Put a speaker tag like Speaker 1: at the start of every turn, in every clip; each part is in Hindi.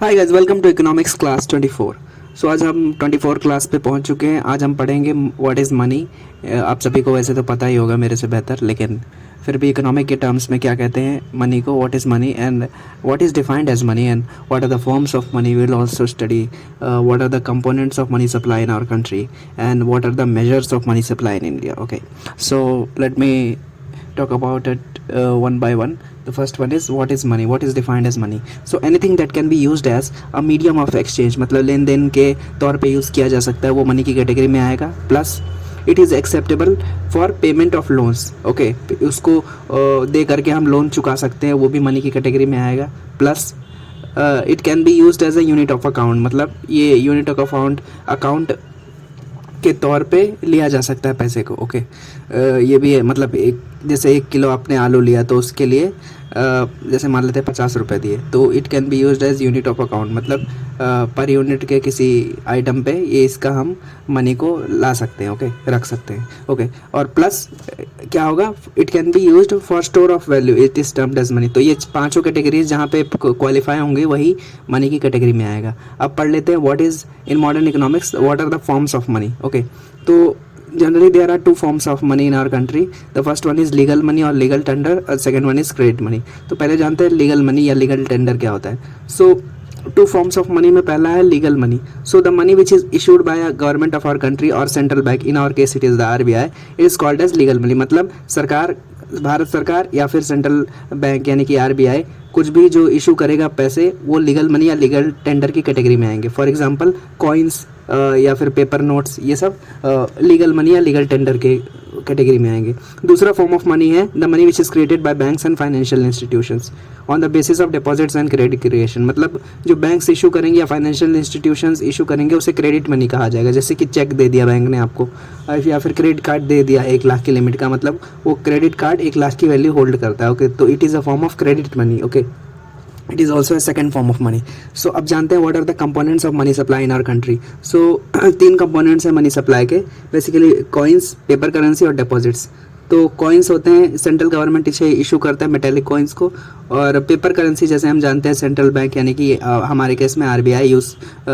Speaker 1: Hi guys, welcome to economics class 24। So आज हम 24 क्लास पे पहुंच चुके हैं। आज हम पढ़ेंगे व्हाट इज़ मनी। आप सभी को वैसे तो पता ही होगा मेरे से बेहतर, लेकिन फिर भी इकोनॉमिक के टर्म्स में क्या कहते हैं मनी को, what is money and what is defined as money and what are the forms of money. Will also study what are the components of money supply in our country and what are the measures of money supply in India. Okay, so let me talk about it one by one. The first one is what is money, what is defined as money. So anything that can be used as a medium of exchange, मतलब लेन देन के तौर पे यूज़ किया जा सकता है, वो मनी की कैटेगरी में आएगा। Plus it is acceptable for payment of loans. Okay, उसको दे करके हम लोन चुका सकते हैं, वो भी मनी की कैटेगरी में आएगा। Plus it can be used as a unit of account, मतलब ये यूनिट ऑफ अकाउंट के तौर पे लिया जा सकता है पैसे को। ओके, ये भी है, मतलब एक जैसे 1 किलो आपने आलू लिया तो उसके लिए जैसे मान लेते हैं 50 रुपये दिए, तो it can be used as unit of account, मतलब पर यूनिट के किसी आइटम पे ये इसका हम मनी को ला सकते हैं। ओके, रख सकते हैं। ओके, और प्लस क्या होगा, it can be used for store of value, it is termed as money. तो ये पांचों कैटेगरीज जहाँ पे क्वालिफाई होंगे वही मनी की कैटेगरी में आएगा। अब पढ़ लेते हैं what is in modern economics, what are the forms of money. Okay, तो generally there are two forms of money in our country. The first one is legal money or legal tender, और second one is credit money. तो पहले जानते हैं legal money या legal tender क्या होता है। So two forms of money में पहला है legal money. So the money which is issued by a government of our country or central bank, in our case it is the RBI, it is called as legal money. मतलब सरकार, भारत सरकार या फिर सेंट्रल बैंक यानी कि RBI कुछ भी जो इशू करेगा पैसे, वो लीगल मनी या लीगल टेंडर की कैटेगरी में आएंगे। फॉर एग्जांपल कॉइन्स या फिर पेपर नोट्स, ये सब लीगल मनी या लीगल टेंडर के कैटेगरी में आएंगे। दूसरा फॉर्म ऑफ मनी है the money which is created by banks and financial institutions on the basis of deposits and credit creation, मतलब जो बैंक्स इशू करेंगे या फाइनेंशियल इंस्टीट्यूशंस इशू करेंगे उसे क्रेडिट मनी कहा जाएगा। जैसे कि चेक दे दिया बैंक ने आपको, या फिर क्रेडिट कार्ड दे दिया 1 लाख की लिमिट का, मतलब वो क्रेडिट कार्ड 1 लाख की वैल्यू होल्ड करता है। ओके, तो it is a form of credit money. Okay, it is also a second form of money. So अब जानते हैं what are the components of money supply in our country. So 3 components हैं मनी सप्लाई के, बेसिकली कॉइन्स, पेपर करेंसी और डिपॉजिट्स। तो कॉइन्स होते हैं सेंट्रल गवर्नमेंट इसे इशू करता है मेटेलिक कॉइन्स को, और पेपर करेंसी जैसे हम जानते हैं सेंट्रल बैंक यानी कि हमारे केस में RBI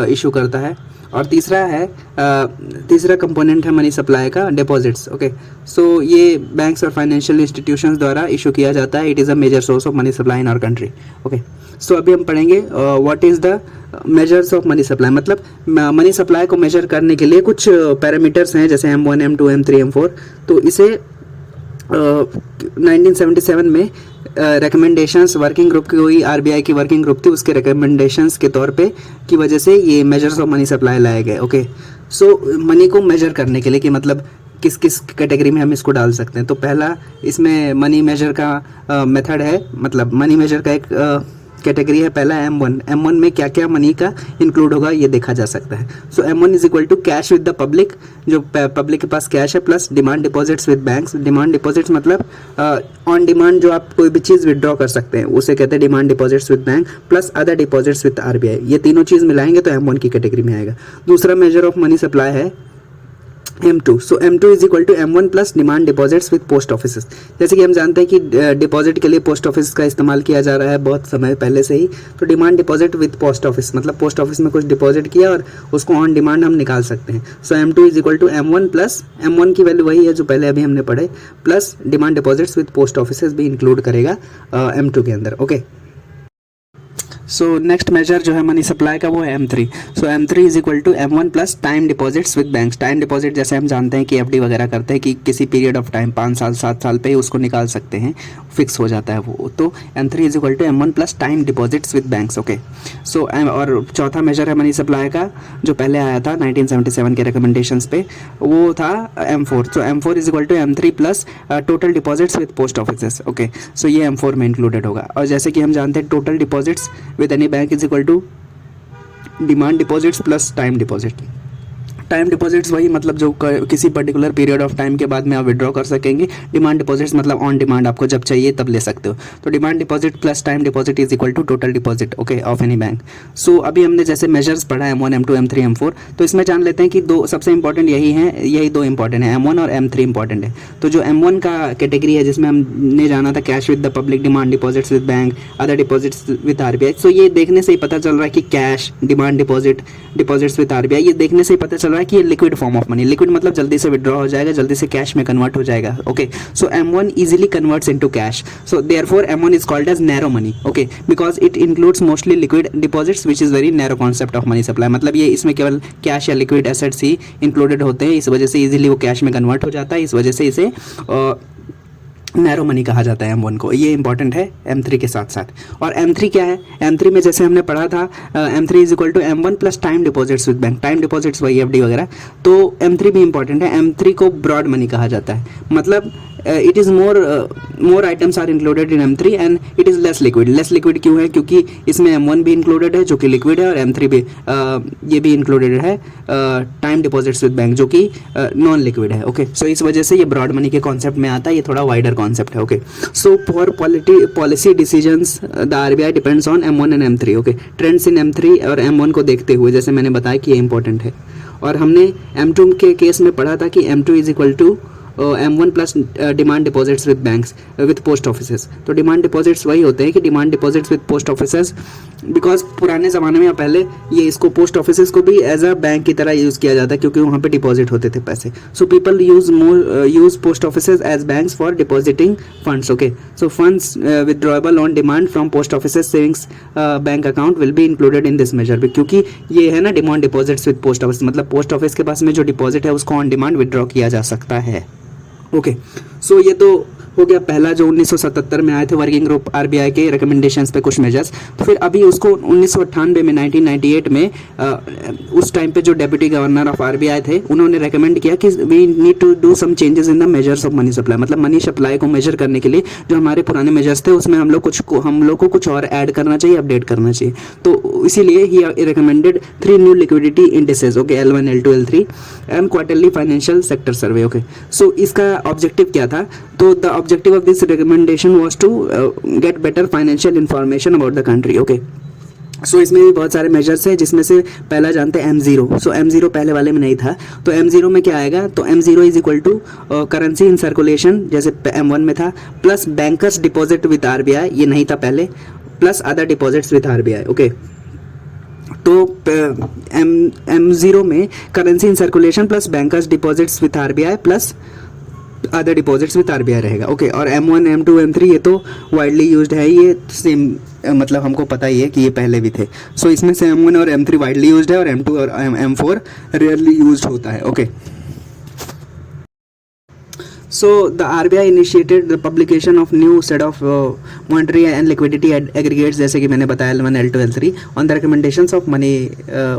Speaker 1: इशू करता है। और तीसरा कंपोनेंट है मनी सप्लाई का डिपॉजिट्स। ओके, सो ये बैंक्स और फाइनेंशियल इंस्टीट्यूशंस द्वारा इशू किया जाता है। It is a major source of money supply in our country. Okay, so अभी हम पढ़ेंगे what is the measures of money supply, मतलब मनी सप्लाई को मेजर करने के लिए कुछ पैरामीटर्स हैं, जैसे M1, M2, M3, M4। तो इसे 1977 में रिकमेंडेशंस वर्किंग ग्रुप की, कोई RBI की वर्किंग ग्रुप थी, उसके रिकमेंडेशंस के तौर पे की वजह से ये मेजर्स ऑफ मनी सप्लाई लाए गए। ओके, सो मनी को मेजर करने के लिए कि मतलब किस किस कैटेगरी में हम इसको डाल सकते हैं, तो पहला इसमें मनी मेजर का मेथड है, मतलब मनी मेजर का एक कैटेगरी है पहला M1 में क्या क्या मनी का इंक्लूड होगा ये देखा जा सकता है। So M1 is equal to cash with the public, जो पब्लिक के पास कैश है, plus demand deposits with banks. Demand deposits मतलब ऑन डिमांड जो आप कोई भी चीज़ विदड्रॉ कर सकते हैं उसे कहते हैं demand deposits with bank, plus other deposits with RBI। ये तीनों चीज़ मिलाएंगे तो M1 की कैटेगरी में आएगा। दूसरा मेजर ऑफ मनी सप्लाई है M2। So M2 is equal to M1 plus demand deposits with post offices. जैसे कि हम जानते हैं कि डिपॉजिट के लिए पोस्ट ऑफिस का इस्तेमाल किया जा रहा है बहुत समय पहले से ही, तो demand deposit with post office मतलब पोस्ट ऑफिस में कुछ डिपॉजिट किया और उसको ऑन डिमांड हम निकाल सकते हैं। So M2 is equal to M1 plus M1 की वैल्यू वही है जो पहले अभी हमने पढ़े, plus demand deposits with post offices भी इंक्लूड करेगा M2 के अंदर। ओके, सो नेक्स्ट मेजर जो है मनी सप्लाई का वो है M3। So M3 is equal to M1 plus time deposits with banks. Time deposit जैसे हम जानते हैं कि FD वगैरह करते हैं कि किसी पीरियड ऑफ टाइम 5 साल 7 साल पे ही उसको निकाल सकते हैं, फिक्स हो जाता है वो। तो M3 is equal to M1 plus time deposits with banks. Okay, so और चौथा मेजर है मनी सप्लाई का जो पहले आया था 1977 के रिकमेंडेशंस पे, वो था M4। So M4 is equal to M3 plus total deposits with post offices. Okay, so ये M4 में इंक्लूडेड होगा। और जैसे कि हम जानते हैं total deposits with any bank is equal to demand deposits plus time deposit। Time deposits वही मतलब जो किसी पर्टिकुलर पीरियड ऑफ टाइम के बाद में आप विड्रॉ कर सकेंगे। डिमांड डिपॉजिट्स मतलब ऑन डिमांड, आपको जब चाहिए तब ले सकते हो। तो demand deposit plus time deposit is equal to total deposit okay of any bank. So अभी हमने जैसे मेजर्स पढ़ा M1 M2 M3 M4, तो इसमें जान लेते हैं कि दो सबसे इंपॉर्टेंट यही हैं, यही दो इंपॉर्टेंट है, M1 और M3 इंपॉर्टेंट है। तो जो M1 का कैटेगरी है जिसमें हमने जाना था cash with the public, demand deposits with bank, other deposits with RBI। सो ये देखने से ही पता चल रहा है कि cash, demand deposit, deposits with RBI, ये देखने से ही पता चल रहा है कि ये liquid form of money, liquid मतलब जल्दी से विड्रॉ हो जाएगा, जल्दी से कैश में कन्वर्ट हो जाएगा okay. So M1 easily converts into cash, so therefore M1 is called as narrow money okay, because it includes mostly liquid deposits which is very narrow concept of money supply. मतलब ये इसमें केवल कैश या लिक्विड एसेट्स ही इंक्लूडेड होते हैं, इस वजह से इजीली वो कैश में कन्वर्ट हो जाता है, इस वजह से इसे नैरो मनी कहा जाता है M1 को। ये इंपॉर्टेंट है M3 के साथ साथ। और M3 क्या है? M3 में जैसे हमने पढ़ा था M3 is equal to M1 plus time deposits with bank, time deposits वही FD वगैरह, तो M3 भी इंपॉर्टेंट है। M3 को ब्रॉड मनी कहा जाता है, मतलब it is more items are included in M3 and it is less liquid. Less liquid क्यों है? क्योंकि इसमें M1 भी इंक्लूडेड है जो कि लिक्विड है, और M3 भी ये भी इंक्लूडेड है टाइम डिपॉजिट्स विद बैंक जो कि नॉन लिक्विड है ओके। सो इस वजह से ये ब्रॉड मनी के कॉन्सेप्ट में आता है, ये थोड़ा वाइडर कॉन्सेप्ट है okay. So for policy decisions the RBI depends on M1 and M3 okay. Trends in M3 और M1 को देखते हुए जैसे मैंने बताया कि ये इंपॉर्टेंट है। और हमने M2 के केस में पढ़ा था कि M2 is equal to M1 plus demand deposits with banks with post offices. तो डिमांड डिपॉजिट्स वही होते हैं कि demand deposits with post offices, because पुराने ज़माने में या पहले ये इसको पोस्ट ऑफिसेस को भी एज अ बैंक की तरह यूज़ किया जाता है क्योंकि वहाँ पे डिपॉजिट होते थे पैसे। So people use post offices as banks for depositing funds okay. So funds withdrawable on demand from post offices savings bank account will be included in this measure, क्योंकि ये है ना demand deposits with post office, मतलब पोस्ट ऑफिस के पास में जो डिपॉजिट है उसको ऑन डिमांड विदड्रॉ किया जा सकता है ओके। सो ये तो हो गया पहला जो 1977 में आए थे वर्किंग ग्रुप RBI के रिकमेंडेशंस पे कुछ मेजर्स। तो फिर अभी उसको 1998 में 1998 में उस टाइम पे जो डेप्यूटी गवर्नर ऑफ RBI थे उन्होंने रेकमेंड किया कि we need to do some changes in the measures of money supply. मतलब मनी सप्लाई को मेजर करने के लिए जो हमारे पुराने मेजर्स थे उसमें हम लोग को कुछ और ऐड करना चाहिए, अपडेट करना चाहिए। तो इसीलिए ही recommended 3 new liquidity indices okay, L1 L2 L3 and quarterly financial sector survey okay. So इसका ऑब्जेक्टिव क्या था? तो the objective of this recommendation was to get better financial information about the country okay। सो इसमें भी बहुत सारे मेजर्स हैं जिसमें से पहला जानते हैं M0। सो M0 पहले वाले में नहीं था, तो M0 में क्या आएगा? तो M0 is equal to currency in circulation जैसे M1 में था, plus bankers deposit with RBI, ये नहीं था पहले, plus other deposits with RBI okay. तो M0 में currency in circulation plus bankers deposits with RBI plus other deposits with RBI रहेगा ओके। और M1 M2 M3 ये तो वाइडली यूज्ड है, ये सेम मतलब हमको पता ही है कि ये पहले भी थे। सो इसमें से M1 और M3 वाइडली यूज्ड है और M2 और M4 रेयरली यूज्ड होता है okay. So the RBI initiated the publication of new set of monetary and liquidity aggregates जैसे कि मैंने बताया L1 L2 L3 on the recommendations of money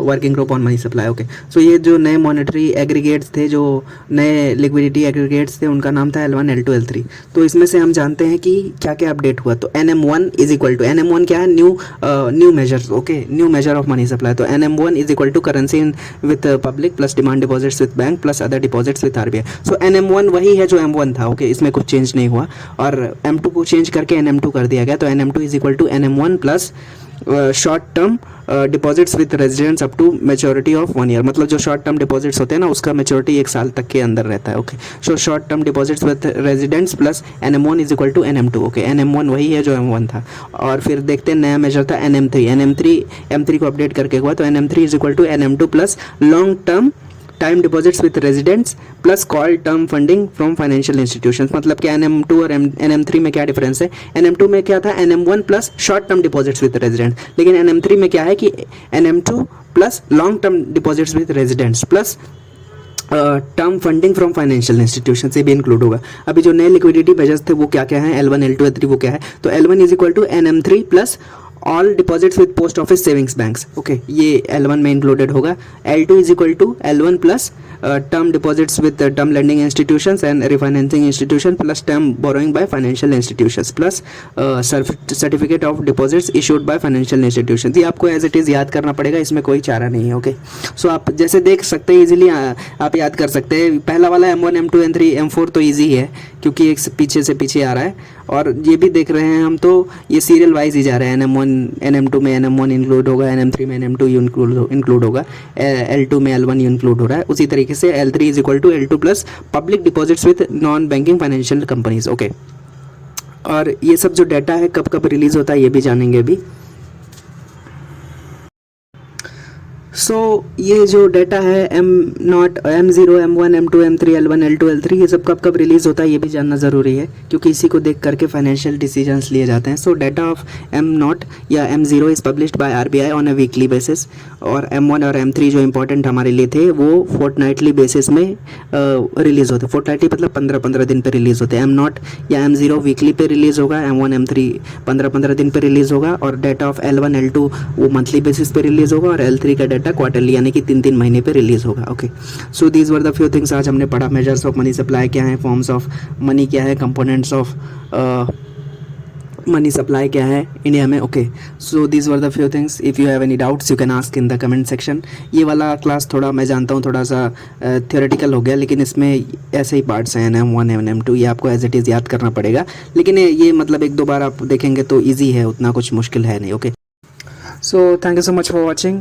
Speaker 1: working group on money supply okay। So ये जो नए monetary aggregates थे, जो नए liquidity aggregates थे, उनका नाम था L1 L2 L3। तो इसमें से हम जानते हैं कि क्या क्या अपडेट हुआ। तो NM1 is equal to, NM1 क्या है? New measures okay, new measure of money supply. तो NM1 is equal to currency with public plus demand deposits with bank plus other deposits with RBI। So NM1 वही है जो M1 था ओके, इसमें कुछ चेंज नहीं हुआ, और M2 को चेंज करके NM2 कर दिया गया। तो NM2 is equal to NM1 plus short term deposits with residents up to maturity of 1 year. मतलब जो शॉर्ट टर्म डिपॉजिट्स होते हैं ना उसका मेच्योरिटी 1 साल तक के अंदर रहता है okay. So short term deposits with residents plus NM1 is equal to NM2 okay. NM1 वही है जो M1 था। और फिर देखते हैं नया मेजर था NM3 M3 को अपडेट करके हुआ। तो NM3 is equal to NM2 plus long term time deposits with residents plus call term funding from financial institutions. मतलब क्या NM2 और NM3 में क्या डिफरेंस है? NM2 में क्या था? NM1 plus short term deposits with residents, लेकिन NM3 में क्या है कि NM2 plus long term deposits with residents plus term funding from financial institution से भी इंक्लूड होगा। अभी जो नए लिक्विडिटी मेजर्स थे वो क्या क्या हैं? L1 L2 L3 वो क्या है? तो L1 is equal to NM3 plus all deposits with post office savings banks, okay, ये L1 में इंक्लूडेड होगा। L2 is equal to L1 plus term deposits with term lending institutions and refinancing institution plus term borrowing by financial institutions plus certificate of deposits issued by financial institutions. ये आपको एज इट इज़ याद करना पड़ेगा, इसमें कोई चारा नहीं है, ओके। सो आप जैसे देख सकते हैं इजीली आप याद कर सकते हैं। पहला वाला M1 M2 M3 M4 तो ईजी है क्योंकि एक पीछे से पीछे आ रहा है, और ये भी देख रहे हैं हम तो ये सीरियल वाइज ही जा रहे हैं। NM1 NM2 में NM1 इंक्लूड होगा, NM3 में NM2 इंक्लूड होगा, L2 में L1 इंक्लूड हो रहा है। उसी तरीके से L3 is equal to L2 plus public deposits with non banking financial companies, okay. और ये सब जो डाटा है कब कब रिलीज होता है ये भी जानेंगे अभी। सो ये जो डाटा है M0 M0 M1 M2 M3 L1 L2 L3 ये सब कब कब रिलीज़ होता है ये भी जानना ज़रूरी है, क्योंकि इसी को देख करके फाइनेंशियल डिसीजंस लिए जाते हैं। सो डाटा ऑफ M0 या M0 is published by RBI on a weekly basis, और M1 और M3 जो इंपॉर्टेंट हमारे लिए थे वो फोर्टनाइटली बेसिस में रिलीज़ होते हैं। फोर्टनाइटली मतलब 15-15 दिन पे रिलीज़ होते हैं। M0 या M0 वीकली पे रिलीज़ होगा, M1 M3 15-15 दिन पे रिलीज़ होगा, और डाटा ऑफ L1 L2 वो मंथली बेसिस पे रिलीज़ होगा, और L3 का डाटा क्वार्टरली यानी कि 3-3 महीने पे रिलीज होगा, okay. So these were the few things आज हमने पढ़ा। मेजर्स ऑफ मनी सप्लाई क्या है, फॉर्म्स ऑफ मनी क्या है, कंपोनेंट्स ऑफ मनी सप्लाई क्या है इंडिया में, okay. So these were the few things. If you have any doubts you can ask in the comment section. ये वाला क्लास थोड़ा मैं जानता हूँ थोड़ा सा थियोरेटिकल हो गया, लेकिन इसमें ऐसे ही पार्ट्स हैं NM1 NM2, ये आपको एज इट इज़ याद करना पड़ेगा, लेकिन ये मतलब 1-2 बार आप देखेंगे तो ईजी है, उतना कुछ मुश्किल है नहीं, okay. So thank you so much for watching.